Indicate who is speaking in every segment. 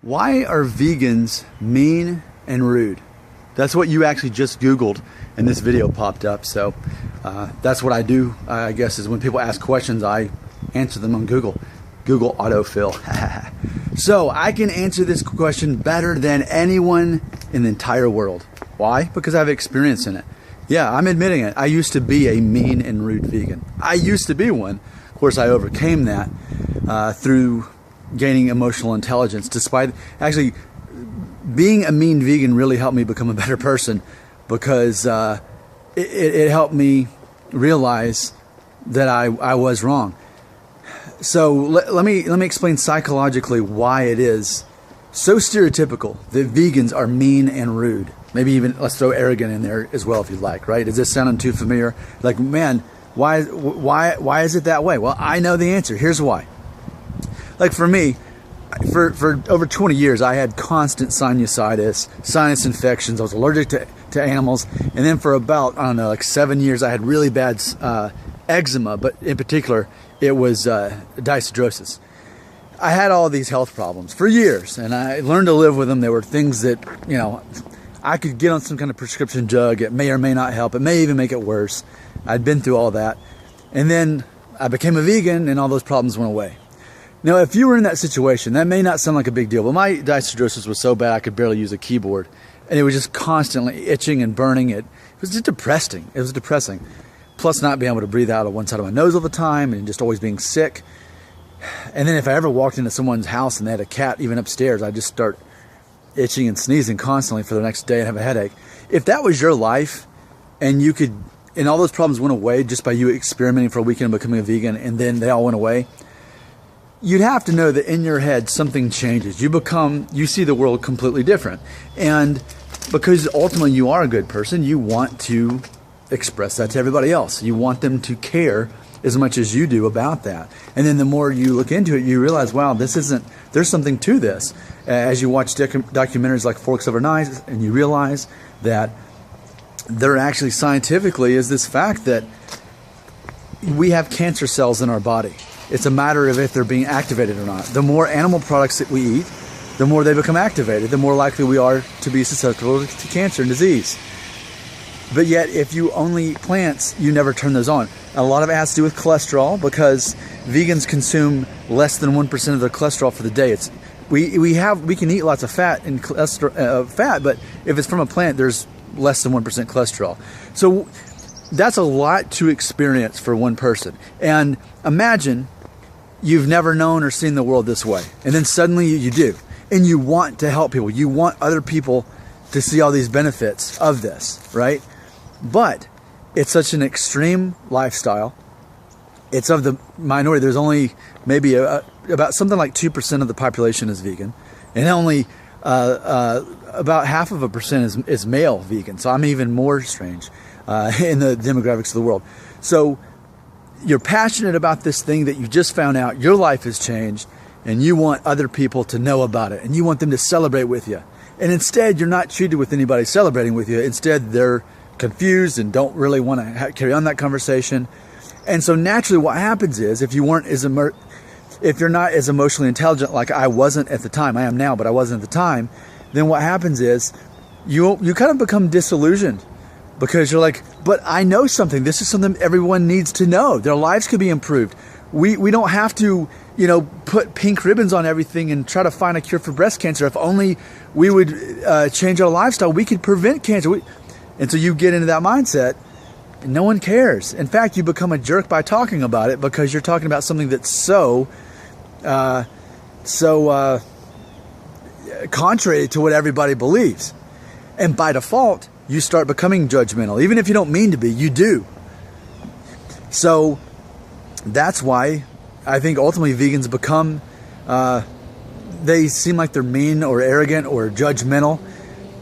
Speaker 1: Why are vegans mean and rude? That's what you actually just Googled and this video popped up. So that's what I do, I guess, is when people ask questions, I answer them on Google. Google autofill. So I can answer this question better than anyone in the entire world. Why? Because I have experience in it. Yeah, I'm admitting it. I used to be a mean and rude vegan. I used to be one. Of course, I overcame that through gaining emotional intelligence. Despite actually being a mean vegan really helped me become a better person, because it helped me realize that I was wrong. So let me explain psychologically why it is so stereotypical that vegans are mean and rude. Maybe even let's throw arrogant in there as well if you'd like, right? Is this sounding too familiar? Like, man, why is it that way? Well, I know the answer. Here's why. Like for me, for over 20 years, I had constant sinusitis, sinus infections. I was allergic to animals. And then for about, I don't know, like 7 years, I had really bad eczema, but in particular, it was dyshidrosis. I had all these health problems for years, and I learned to live with them. There were things that, you know, I could get on some kind of prescription drug. It may or may not help. It may even make it worse. I'd been through all that. And then I became a vegan, and all those problems went away. Now, if you were in that situation, that may not sound like a big deal, but my dyshidrosis was so bad I could barely use a keyboard. And it was just constantly itching and burning. It was just depressing. It was depressing. Plus not being able to breathe out of one side of my nose all the time and just always being sick. And then if I ever walked into someone's house and they had a cat even upstairs, I'd just start itching and sneezing constantly for the next day and have a headache. If that was your life and you could, and all those problems went away just by you experimenting for a weekend and becoming a vegan, and then they all went away, you'd have to know that in your head something changes. You see the world completely different. And because ultimately you are a good person, you want to express that to everybody else. You want them to care as much as you do about that. And then the more you look into it, you realize, wow, there's something to this. As you watch documentaries like Forks Over Knives, and you realize that there actually scientifically is this fact that we have cancer cells in our body. It's a matter of if they're being activated or not. The more animal products that we eat, the more they become activated, the more likely we are to be susceptible to cancer and disease. But yet, if you only eat plants, you never turn those on. And a lot of it has to do with cholesterol, because vegans consume less than 1% of their cholesterol for the day. We can eat lots of fat and cholesterol, but if it's from a plant, there's less than 1% cholesterol. So that's a lot to experience for one person. And imagine you've never known or seen the world this way, and then suddenly you do, and you want to help people. You want other people to see all these benefits of this, right? But it's such an extreme lifestyle. It's of the minority. There's only maybe about something like 2% of the population is vegan, and only about 0.5% is male vegan. So I'm even more strange in the demographics of the world. So you're passionate about this thing that you just found out, your life has changed, and you want other people to know about it, and you want them to celebrate with you. And instead, you're not treated with anybody celebrating with you. Instead, they're confused and don't really want to carry on that conversation. And so naturally what happens is, if you're not as emotionally intelligent like I wasn't at the time, I am now, but I wasn't at the time, then what happens is you kind of become disillusioned, because you're like, but I know something. This is something everyone needs to know. Their lives could be improved. We don't have to, put pink ribbons on everything and try to find a cure for breast cancer. If only we would change our lifestyle, we could prevent cancer. And so you get into that mindset, and no one cares. In fact, you become a jerk by talking about it, because you're talking about something that's so contrary to what everybody believes. And by default, you start becoming judgmental. Even if you don't mean to be, you do. So that's why I think ultimately vegans become, they seem like they're mean or arrogant or judgmental,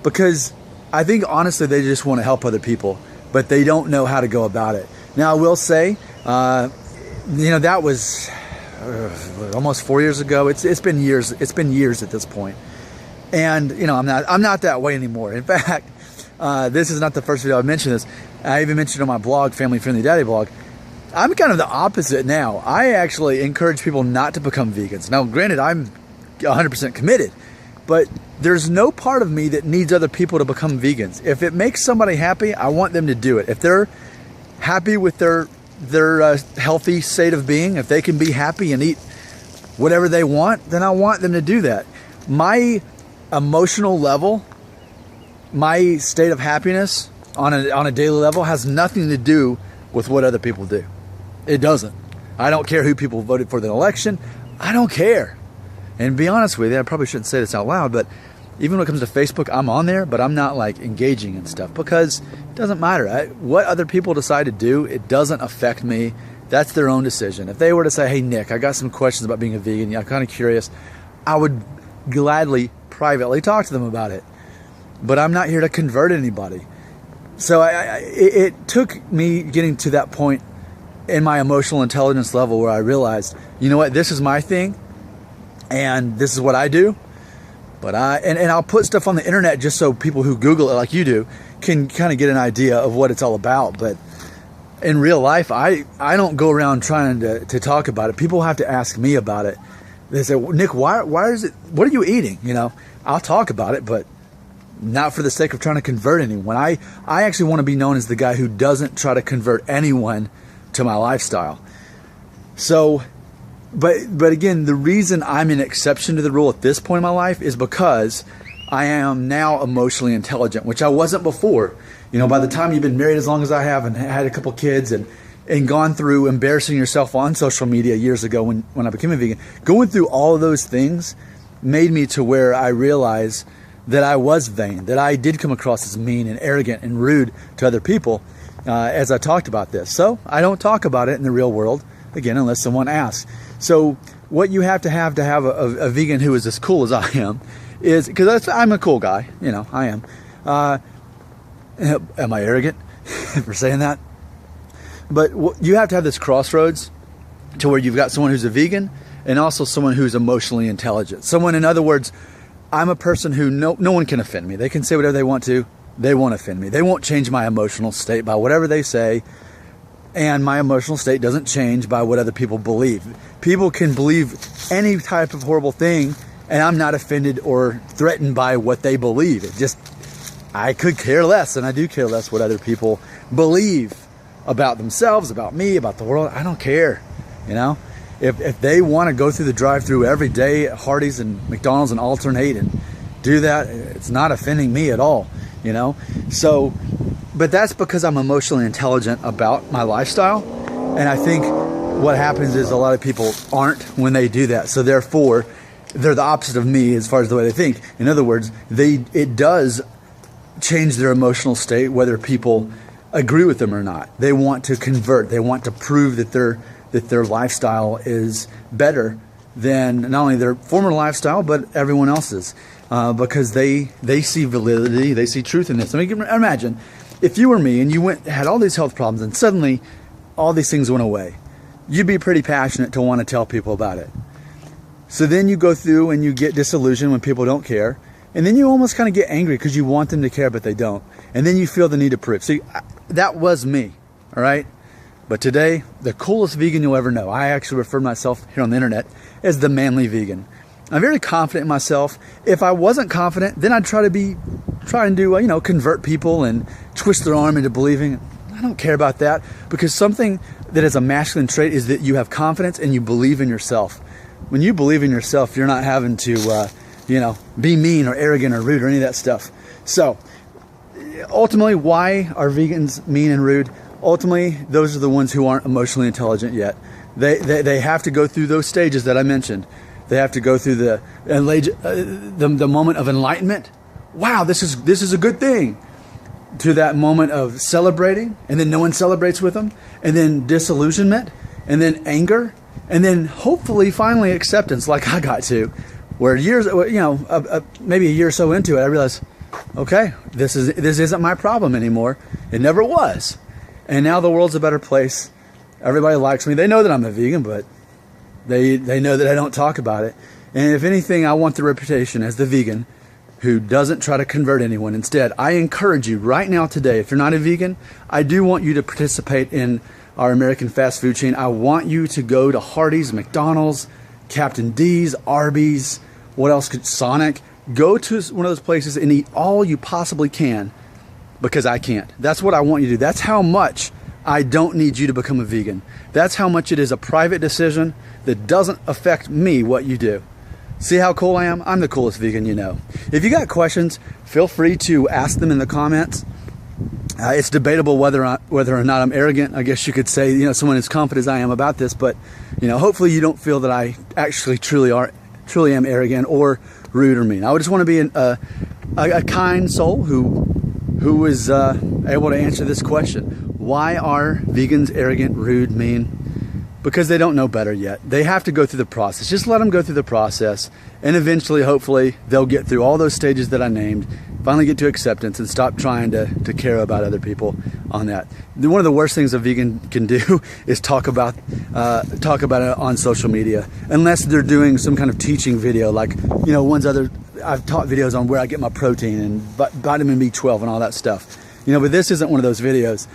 Speaker 1: because I think honestly they just want to help other people, but they don't know how to go about it. Now I will say, that was almost 4 years ago. It's been years. It's been years at this point. And I'm not that way anymore. In fact, this is not the first video I've mentioned this. I even mentioned on my blog, Family Friendly Daddy blog, I'm kind of the opposite now. I actually encourage people not to become vegans. Now, granted, I'm 100% committed, But there's no part of me that needs other people to become vegans. If it makes somebody happy, I want them to do it. If they're happy with their healthy state of being, if they can be happy and eat whatever they want, then I want them to do that. My emotional level, my state of happiness on a daily level has nothing to do with what other people do. It doesn't. I don't care who people voted for the election. I don't care. And to be honest with you, I probably shouldn't say this out loud, but even when it comes to Facebook, I'm on there, but I'm not like engaging and stuff because it doesn't matter. What other people decide to do, it doesn't affect me. That's their own decision. If they were to say, hey, Nick, I got some questions about being a vegan. I'm kind of curious. I would gladly, privately talk to them about it. But I'm not here to convert anybody. So it took me getting to that point in my emotional intelligence level where I realized, you know what, this is my thing. And this is what I do, but I'll put stuff on the internet just so people who Google it like you do can kind of get an idea of what it's all about. But in real life, I don't go around trying to talk about it. People have to ask me about it. They say, well, Nick, why is it, what are you eating? You know, I'll talk about it, but not for the sake of trying to convert anyone. I actually want to be known as the guy who doesn't try to convert anyone to my lifestyle. So, But again, the reason I'm an exception to the rule at this point in my life is because I am now emotionally intelligent, which I wasn't before. You know, by the time you've been married as long as I have and had a couple kids and gone through embarrassing yourself on social media years ago when I became a vegan, going through all of those things made me to where I realized that I was vain, that I did come across as mean and arrogant and rude to other people as I talked about this. So I don't talk about it in the real world, again, unless someone asks. So what you have to have a vegan who is as cool as I am is, because I'm a cool guy, you know, I am. Am I arrogant for saying that? But you have to have this crossroads to where you've got someone who's a vegan and also someone who's emotionally intelligent. Someone, in other words, I'm a person who no one can offend me. They can say whatever they want to. They won't offend me. They won't change my emotional state by whatever they say. And my emotional state doesn't change by what other people believe. People can believe any type of horrible thing, and I'm not offended or threatened by what they believe. It just, I could care less, and I do care less what other people believe about themselves, about me, about the world. I don't care, you know? If they want to go through the drive-thru every day at Hardee's and McDonald's and alternate and do that, it's not offending me at all, you know? So, but that's because I'm emotionally intelligent about my lifestyle. And I think what happens is a lot of people aren't when they do that. So therefore, they're the opposite of me as far as the way they think. In other words, it does change their emotional state, whether people agree with them or not. They want to convert. They want to prove that their lifestyle is better than not only their former lifestyle, but everyone else's. Because they see validity, they see truth in this. I mean, imagine if you were me and you had all these health problems and suddenly all these things went away. You'd be pretty passionate to want to tell people about it. So then you go through and you get disillusioned when people don't care. And then you almost kind of get angry because you want them to care, but they don't. And then you feel the need to prove. See, that was me, all right? But today, the coolest vegan you'll ever know. I actually refer to myself here on the internet as the manly vegan. I'm very confident in myself. If I wasn't confident, then I'd try and do, convert people and twist their arm into believing. I don't care about that, because something that is a masculine trait is that you have confidence and you believe in yourself. When you believe in yourself, you're not having to, be mean or arrogant or rude or any of that stuff. So ultimately, why are vegans mean and rude? Ultimately, those are the ones who aren't emotionally intelligent yet. They have to go through those stages that I mentioned. They have to go through the moment of enlightenment. Wow, this is a good thing. To that moment of celebrating, and then no one celebrates with them, and then disillusionment, and then anger, and then hopefully finally acceptance, like I got to, where maybe a year or so into it, I realized, okay, this isn't my problem anymore. It never was. And now the world's a better place. Everybody likes me. They know that I'm a vegan, but they know that I don't talk about it. And if anything, I want the reputation as the vegan who doesn't try to convert anyone. Instead, I encourage you right now today, if you're not a vegan, I do want you to participate in our American fast food chain. I want you to go to Hardee's, McDonald's, Captain D's, Arby's, what else could, Sonic. Go to one of those places and eat all you possibly can, because I can't. That's what I want you to do. That's how much I don't need you to become a vegan. That's how much it is a private decision that doesn't affect me, what you do. See how cool I am? I'm the coolest vegan you know. If you got questions, feel free to ask them in the comments. It's debatable whether or not I'm arrogant. I guess you could say, you know, someone as confident as I am about this, but you know, hopefully you don't feel that I actually truly am arrogant or rude or mean. I would just want to be a kind soul who is able to answer this question. Why are vegans arrogant, rude, mean? Because they don't know better yet. They have to go through the process. Just let them go through the process, and eventually, hopefully, they'll get through all those stages that I named, finally get to acceptance, and stop trying to care about other people on that. One of the worst things a vegan can do is talk about it on social media, unless they're doing some kind of teaching video, like, you know, I've taught videos on where I get my protein and vitamin B12 and all that stuff. You know, but this isn't one of those videos.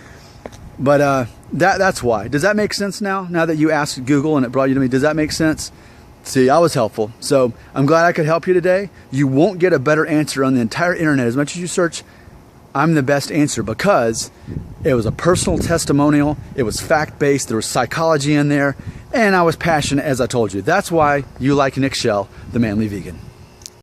Speaker 1: But that's why. Does that make sense now? Now that you asked Google and it brought you to me, does that make sense? See, I was helpful. So I'm glad I could help you today. You won't get a better answer on the entire internet. As much as you search, I'm the best answer, because it was a personal testimonial. It was fact-based. There was psychology in there. And I was passionate, as I told you. That's why you like Nick Shell, the Manly Vegan.